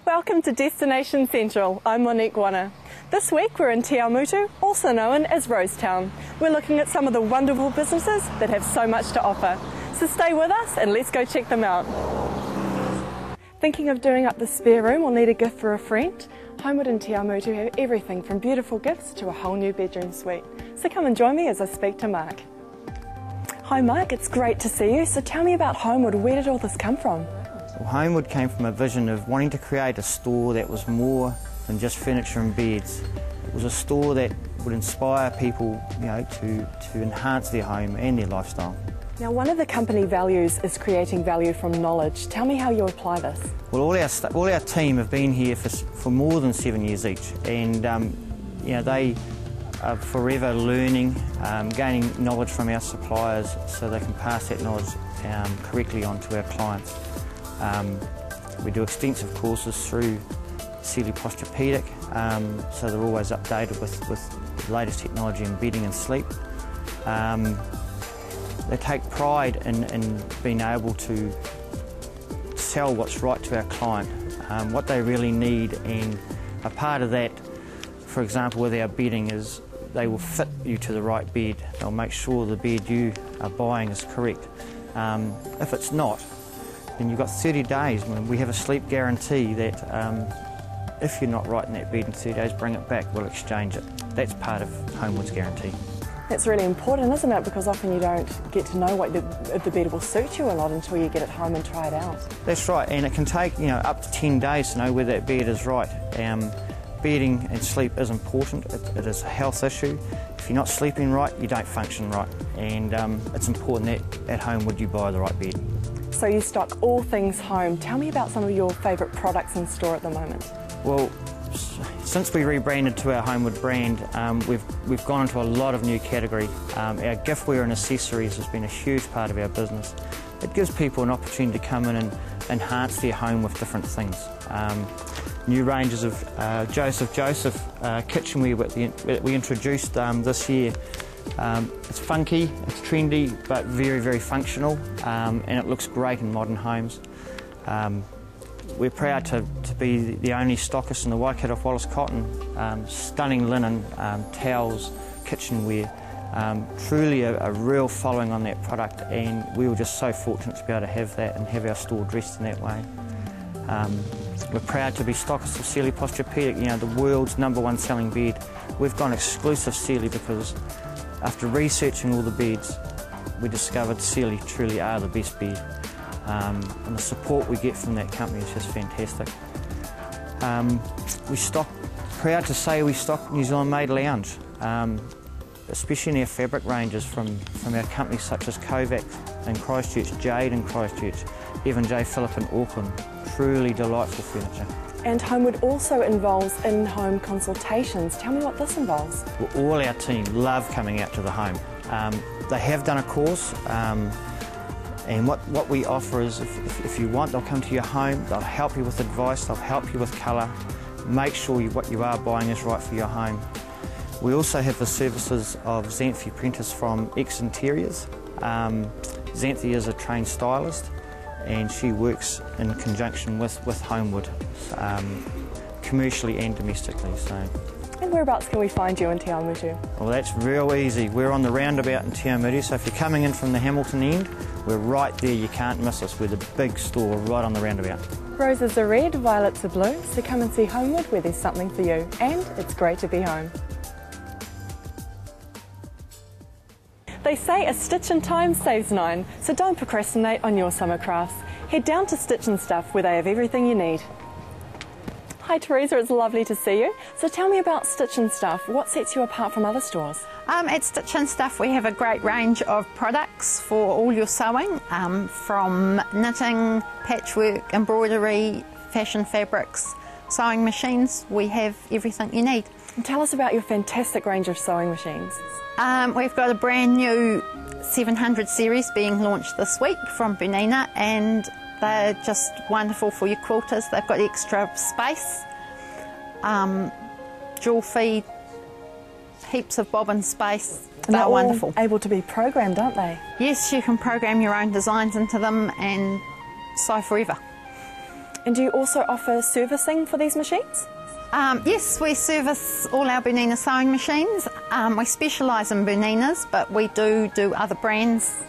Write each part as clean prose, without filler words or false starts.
Welcome to Destination Central. I'm Monique Warner. This week we're in Awamutu, also known as Rosetown. We're looking at some of the wonderful businesses that have so much to offer. So stay with us and let's go check them out. Thinking of doing up the spare room or need a gift for a friend? Homeward and Awamutu have everything from beautiful gifts to a whole new bedroom suite. So come and join me as I speak to Mark. Hi Mark, it's great to see you. So tell me about Homeward. Where did all this come from? Well, Homeward came from a vision of wanting to create a store that was more than just furniture and beds. It was a store that would inspire people, to enhance their home and their lifestyle. Now, one of the company values is creating value from knowledge. Tell me how you apply this. Well, all our team have been here for more than 7 years each, and they are forever learning, gaining knowledge from our suppliers so they can pass that knowledge correctly on to our clients. We do extensive courses through Sealy Posturepedic, so they're always updated with the latest technology in bedding and sleep. They take pride in being able to sell what's right to our client, what they really need, and a part of that, for example, with our bedding is they will fit you to the right bed. They'll make sure the bed you are buying is correct. If it's not, then you've got 30 days. We have a sleep guarantee that if you're not right in that bed in 30 days, bring it back, we'll exchange it. That's part of Homeward's guarantee. That's really important, isn't it? Because often you don't get to know if the bed will suit you or not until you get it home and try it out. That's right, and it can take up to 10 days to know whether that bed is right. Bedding and sleep is important. It is a health issue. If you're not sleeping right, you don't function right, and it's important that at Homeward you buy the right bed. So you stock all things home. Tell me about some of your favourite products in store at the moment. Well, since we rebranded to our Homeward brand, we've gone into a lot of new category. Our giftware and accessories has been a huge part of our business. It gives people an opportunity to come in and enhance their home with different things. New ranges of Joseph kitchenware that we introduced this year. It's funky, it's trendy, but very, very functional, and it looks great in modern homes. We're proud to be the only stockist in the Waikato Wallace Cotton. Stunning linen, towels, kitchenware. Truly a real following on that product, and we were just so fortunate to be able to have that and have our store dressed in that way. We're proud to be stockists of Sealy Posturepedic, the world's #1 selling bed. We've gone exclusive Sealy because after researching all the beds, we discovered Sealy truly are the best bed. And the support we get from that company is just fantastic. Proud to say we stock New Zealand made lounge, especially in our fabric ranges from our companies such as Kovac in Christchurch, Jade in Christchurch, Evan J. Phillip in Auckland. Truly delightful furniture. And Homeward also involves in-home consultations. Tell me what this involves. Well, all our team love coming out to the home. They have done a course, and what we offer is if you want, they'll come to your home, they'll help you with advice, they'll help you with colour, make sure what you are buying is right for your home. We also have the services of Xanthi Prentice from X Interiors. Xanthi is a trained stylist, and she works in conjunction with Homeward, commercially and domestically. And whereabouts can we find you in Awamutu? Well, that's real easy. We're on the roundabout in Awamutu, so if you're coming in from the Hamilton end, we're right there, you can't miss us. We're the big store right on the roundabout. Roses are red, violets are blue, so come and see Homeward where there's something for you. And it's great to be home. They say a stitch in time saves 9, so don't procrastinate on your summer crafts. Head down to Stitchin Stuff where they have everything you need. Hi Teresa, it's lovely to see you. So tell me about Stitchin Stuff. What sets you apart from other stores? At Stitchin Stuff we have a great range of products for all your sewing, from knitting, patchwork, embroidery, fashion fabrics, sewing machines. We have everything you need. And tell us about your fantastic range of sewing machines. We've got a brand new 700 series being launched this week from Bernina, and they're just wonderful for your quilters. They've got extra space, dual feed, heaps of bobbin space. They're wonderful. Able to be programmed, aren't they? Yes, you can program your own designs into them and sew forever. And do you also offer servicing for these machines? Yes, we service all our Bernina sewing machines. We specialise in Berninas, but we do other brands.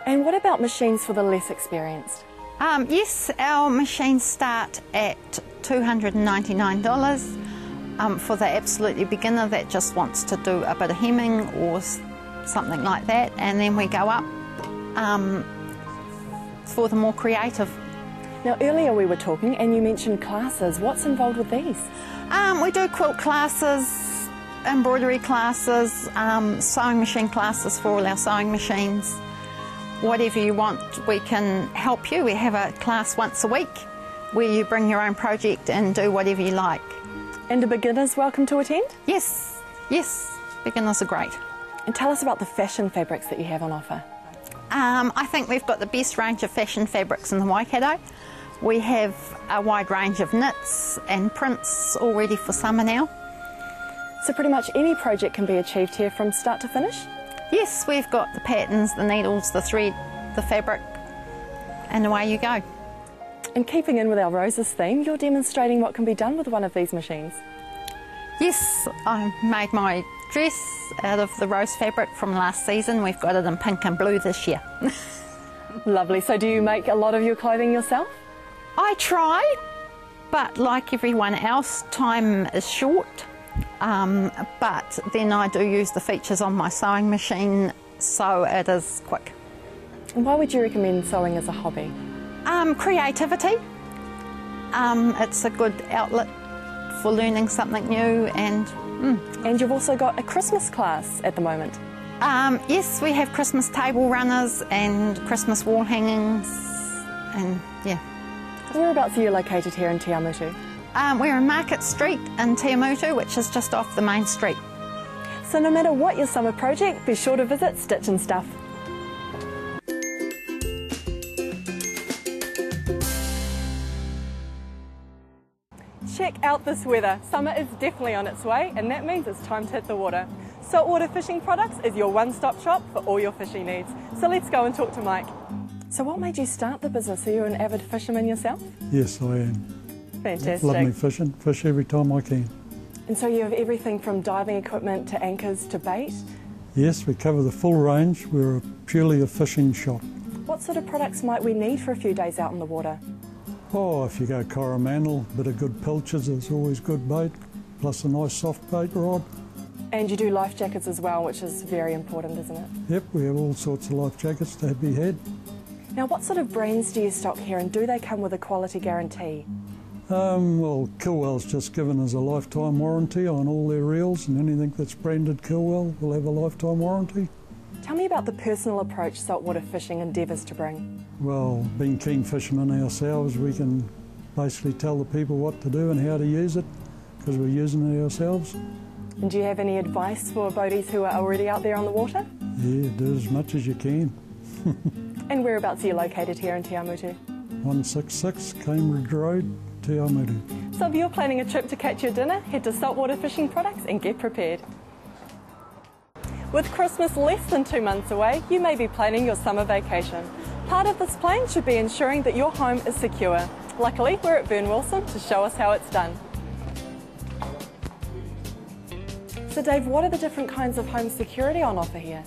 And what about machines for the less experienced? Yes, our machines start at $299 for the absolutely beginner that just wants to do a bit of hemming or something like that, and then we go up for the more creative. Now earlier we were talking and you mentioned classes. What's involved with these? We do quilt classes, embroidery classes, sewing machine classes for all our sewing machines. Whatever you want, we can help you. We have a class once a week where you bring your own project and do whatever you like. And are beginners welcome to attend? Yes, yes, beginners are great. And tell us about the fashion fabrics that you have on offer. I think we've got the best range of fashion fabrics in the Waikato. We have a wide range of knits and prints all ready for summer now. So pretty much any project can be achieved here from start to finish? Yes, we've got the patterns, the needles, the thread, the fabric, and away you go. And keeping in with our roses theme, you're demonstrating what can be done with one of these machines. Yes, I made my dress out of the rose fabric from last season. We've got it in pink and blue this year. Lovely. So do you make a lot of your clothing yourself? I try, but like everyone else, time is short. But then I do use the features on my sewing machine, so it is quick. And why would you recommend sewing as a hobby? Creativity. It's a good outlet for learning something new, and And you've also got a Christmas class at the moment. yes, we have Christmas table runners and Christmas wall hangings, and yeah. Whereabouts are you located here in Te Awamutu? We're in Market Street in Te Awamutu, which is just off the main street. So no matter what your summer project, be sure to visit Stitchin Stuff. Check out this weather. Summer is definitely on its way, and that means it's time to hit the water. Saltwater Fishing Products is your one-stop shop for all your fishing needs. So let's go and talk to Mike. So what made you start the business? Are you an avid fisherman yourself? Yes, I am. Fantastic. Love me fishing. Fish every time I can. And so you have everything from diving equipment to anchors to bait? Yes, we cover the full range. We're purely a fishing shop. What sort of products might we need for a few days out in the water? Oh, if you go Coromandel, a bit of good pilchards is always good bait, plus a nice soft bait rod. And you do life jackets as well, which is very important, isn't it? Yep, we have all sorts of life jackets to be had. Now, what sort of brands do you stock here, and do they come with a quality guarantee? Well, Kilwell's just given us a lifetime warranty on all their reels, and anything that's branded Kilwell will have a lifetime warranty. Tell me about the personal approach saltwater fishing endeavours to bring. Well, being keen fishermen ourselves, we can basically tell the people what to do and how to use it, because we're using it ourselves. And do you have any advice for boaties who are already out there on the water? Yeah, do as much as you can. And whereabouts are you located here in Te Awamutu? 166 Cambridge Road, Te Awamutu. So if you're planning a trip to catch your dinner, head to Saltwater Fishing Products and get prepared. With Christmas less than 2 months away, you may be planning your summer vacation. Part of this plan should be ensuring that your home is secure. Luckily, we're at Vern to show us how it's done. So Dave, what are the different kinds of home security on offer here?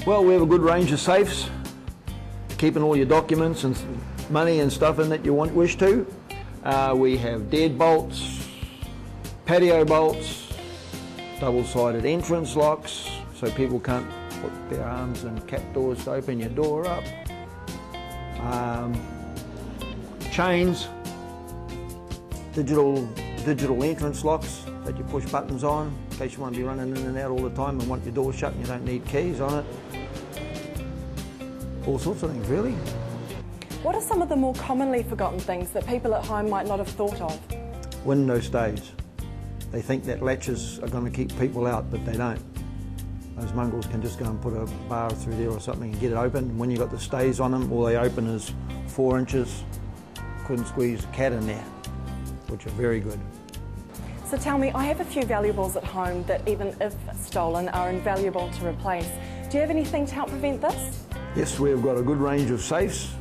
Well, we have a good range of safes, keeping all your documents and money and stuff in that you wish to. We have dead bolts, patio bolts, double-sided entrance locks, so people can't put their arms in cat doors to open your door up. Chains, digital entrance locks that you push buttons on in case you want to be running in and out all the time and want your door shut and you don't need keys on it. All sorts of things, really. What are some of the more commonly forgotten things that people at home might not have thought of? Window stays. They think that latches are going to keep people out, but they don't. Those mongrels can just go and put a bar through there or something and get it open. When you've got the stays on them, all they open is 4 inches. Couldn't squeeze a cat in there, which are very good. So tell me, I have a few valuables at home that even if stolen are invaluable to replace. Do you have anything to help prevent this? Yes, we've got a good range of safes.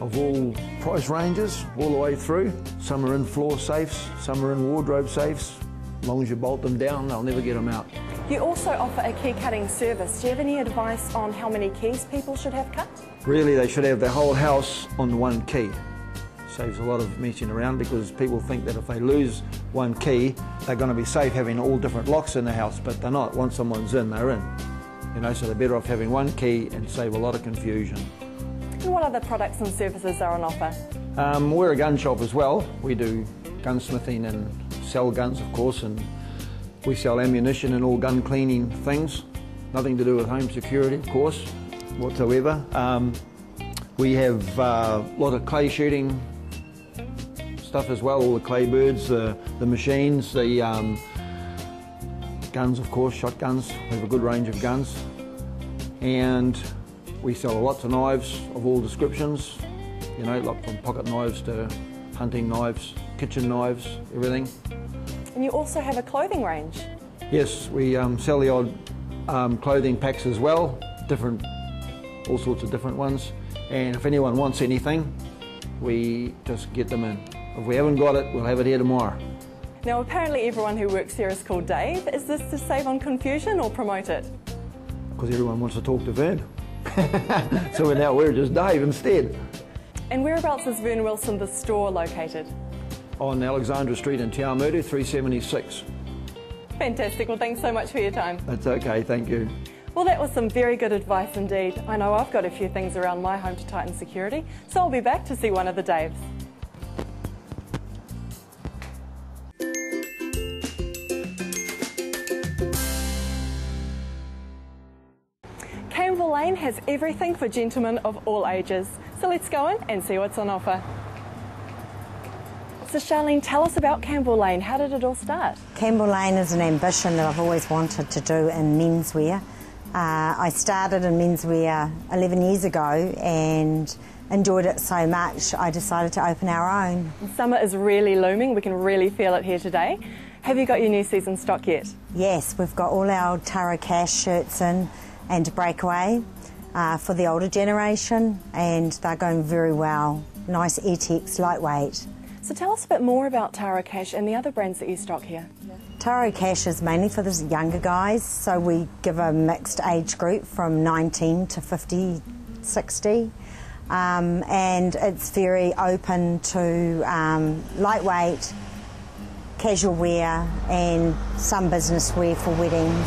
of all price ranges, all the way through. Some are in floor safes, some are in wardrobe safes. As long as you bolt them down, they'll never get them out. You also offer a key cutting service. Do you have any advice on how many keys people should have cut? Really, they should have their whole house on one key. Saves a lot of messing around because people think that if they lose one key, they're going to be safe having all different locks in the house, but they're not. Once someone's in, they're in. You know, so they're better off having one key and save a lot of confusion. And what other products and services are on offer? We're a gun shop as well. We do gunsmithing and sell guns, of course, and we sell ammunition and all gun cleaning things. Nothing to do with home security, of course, whatsoever. We have a lot of clay shooting stuff as well, all the clay birds, the machines, the guns, of course, shotguns. We have a good range of guns. And we sell lots of knives of all descriptions, you know, like from pocket knives to hunting knives, kitchen knives, everything. And you also have a clothing range. Yes, we sell the odd clothing packs as well, all sorts of different ones. And if anyone wants anything, we just get them in. If we haven't got it, we'll have it here tomorrow. Now, apparently everyone who works here is called Dave. Is this to save on confusion or promote it? Because everyone wants to talk to Vern. So now we're just Dave instead. And whereabouts is Vern Wilson, the store, located? On Alexandra Street in Te Awamutu, 376. Fantastic. Well, thanks so much for your time. That's okay, thank you. Well, that was some very good advice indeed. I know I've got a few things around my home to tighten security, so I'll be back to see one of the Daves. Kaneville Lane has everything for gentlemen of all ages, so let's go in and see what's on offer. So Charlene, tell us about Kaneville Lane. How did it all start? Kaneville Lane is an ambition that I've always wanted to do in menswear. I started in menswear 11 years ago and enjoyed it so much I decided to open our own. Summer is really looming. We can really feel it here today. Have you got your new season stock yet? Yes, we've got all our Tara Cash shirts in and breakaway for the older generation, and they're going very well. Nice Airtex, lightweight. So tell us a bit more about Tara Cash and the other brands that you stock here. Tara Cash is mainly for the younger guys, so we give a mixed age group from 19 to 50, 60. And it's very open to lightweight, casual wear and some business wear for weddings.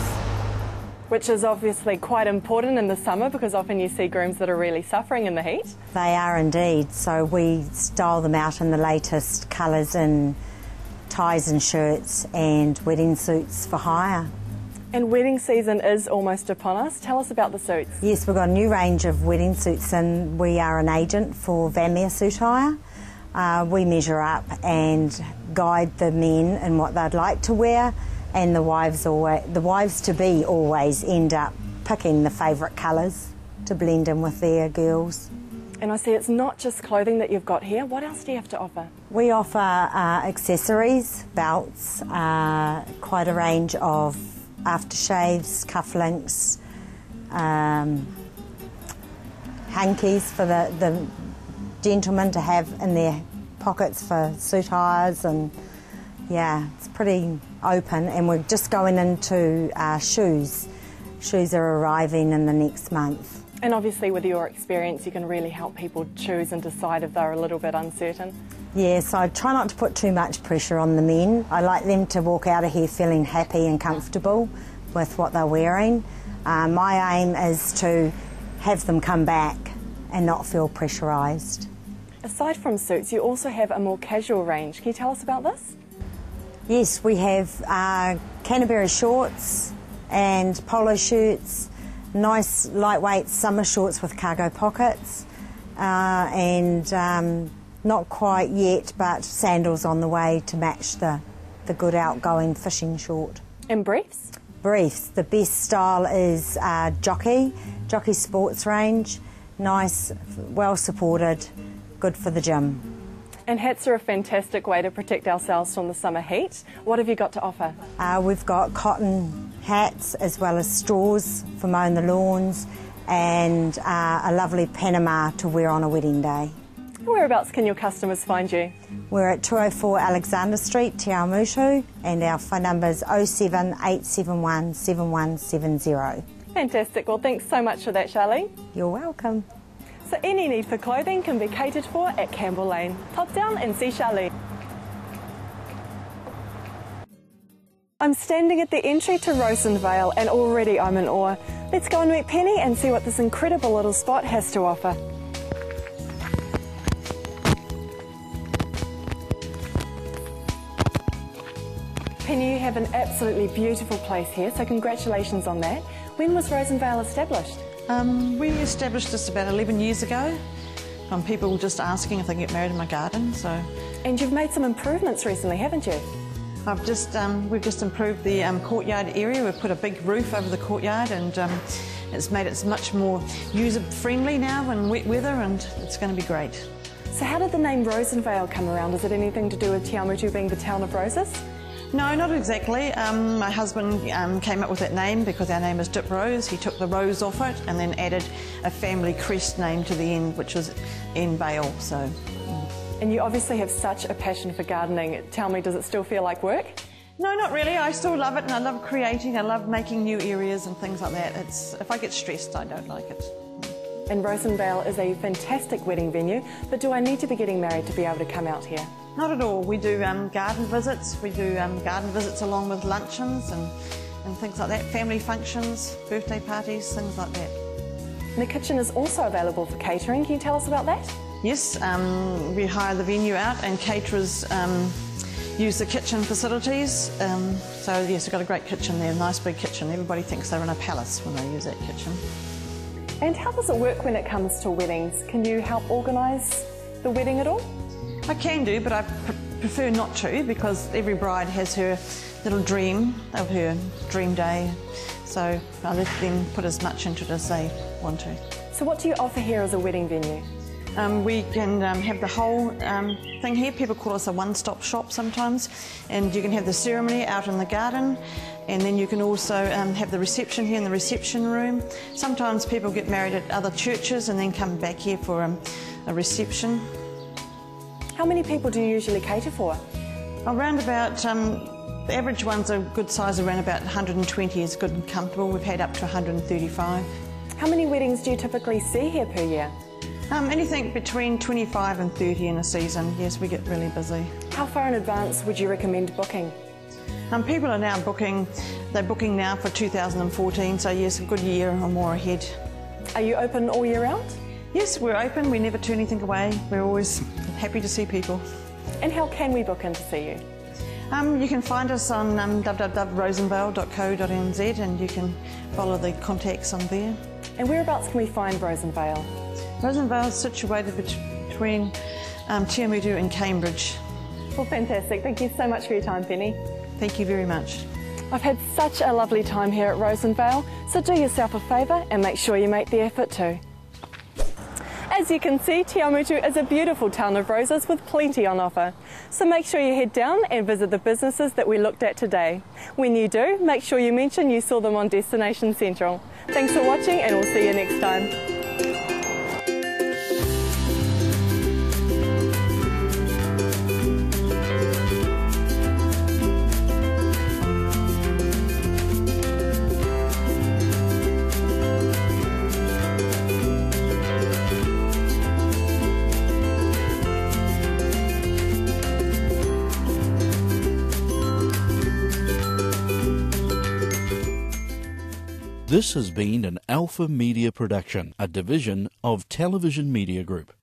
Which is obviously quite important in the summer because often you see grooms that are really suffering in the heat. They are indeed, so we style them out in the latest colours in ties and shirts and wedding suits for hire. And wedding season is almost upon us. Tell us about the suits. Yes, we've got a new range of wedding suits and we are an agent for Vanmere Suit Hire. We measure up and guide the men in what they'd like to wear, and the wives-to-be always end up picking the favourite colours to blend in with their girls. And I see it's not just clothing that you've got here. What else do you have to offer? We offer accessories, belts, quite a range of aftershaves, cufflinks, hankies for the gentlemen to have in their pockets for suit hires, and yeah, it's pretty open. And we're just going into shoes. Shoes are arriving in the next month. And obviously with your experience you can really help people choose and decide if they're a little bit uncertain. Yes, I try not to put too much pressure on the men. I like them to walk out of here feeling happy and comfortable with what they're wearing. My aim is to have them come back and not feel pressurised. Aside from suits, you also have a more casual range. Can you tell us about this? Yes, we have Canterbury shorts and polo shirts, nice lightweight summer shorts with cargo pockets, and not quite yet, but sandals on the way to match the good outgoing fishing short. And briefs? Briefs. The best style is Jockey sports range, nice, well supported, good for the gym. And hats are a fantastic way to protect ourselves from the summer heat. What have you got to offer? We've got cotton hats as well as straws for mowing the lawns, and a lovely Panama to wear on a wedding day. Whereabouts can your customers find you? We're at 204 Alexander Street, Te Awamutu, and our phone number is 07871 7170. Fantastic. Well, thanks so much for that, Charlene. You're welcome. So any need for clothing can be catered for at Kaneville Lane. Pop down and see Charlene. I'm standing at the entry to Rosen Veil and already I'm in awe. Let's go and meet Penny and see what this incredible little spot has to offer. Penny, you have an absolutely beautiful place here, so congratulations on that. When was Rosen Veil established? We established this about 11 years ago from people just asking if they can get married in my garden. And you've made some improvements recently, haven't you? We've just improved the courtyard area. We've put a big roof over the courtyard and it's made it much more user-friendly now in wet weather, and it's going to be great. So how did the name Rosenvale come around? Is it anything to do with Te Awamutu being the town of roses? No, not exactly. My husband came up with that name because our name is Dip Rose. He took the rose off it and then added a family crest name to the end, which was N Vale. So. And you obviously have such a passion for gardening. Tell me, does it still feel like work? No, not really. I still love it, and I love creating. I love making new areas and things like that. If I get stressed, I don't like it. And Rosenvale is a fantastic wedding venue, but do I need to be getting married to be able to come out here? Not at all. We do garden visits. We do garden visits along with luncheons and things like that, family functions, birthday parties, things like that. And the kitchen is also available for catering. Can you tell us about that? Yes, we hire the venue out and caterers use the kitchen facilities. So yes, we've got a great kitchen there, a nice big kitchen. Everybody thinks they're in a palace when they use that kitchen. And how does it work when it comes to weddings? Can you help organise the wedding at all? I can do, but I prefer not to, because every bride has her little dream of her dream day. So I let them put as much into it as they want to. So what do you offer here as a wedding venue? We can have the whole thing here. People call us a one-stop shop sometimes, and you can have the ceremony out in the garden, and then you can also have the reception here in the reception room. Sometimes people get married at other churches and then come back here for a reception. How many people do you usually cater for? Around about, the average ones are good size, around about 120 is good and comfortable. We've had up to 135. How many weddings do you typically see here per year? Anything between 25 and 30 in a season. Yes, we get really busy. How far in advance would you recommend booking? People are now booking, they're booking now for 2014, so yes, a good year or more ahead. Are you open all year round? Yes, we're open. We never turn anything away. We're always happy to see people. And how can we book in to see you? You can find us on www.rosenvale.co.nz, and you can follow the contacts on there. And whereabouts can we find Rosenvale? Rosenvale is situated between Te Awamutu and Cambridge. Well, fantastic. Thank you so much for your time, Penny. Thank you very much. I've had such a lovely time here at Rosenvale, so do yourself a favour and make sure you make the effort too. As you can see, Te Awamutu is a beautiful town of roses with plenty on offer. So make sure you head down and visit the businesses that we looked at today. When you do, make sure you mention you saw them on Destination Central. Thanks for watching, and we'll see you next time. This has been an Alpha Media production, a division of Television Media Group.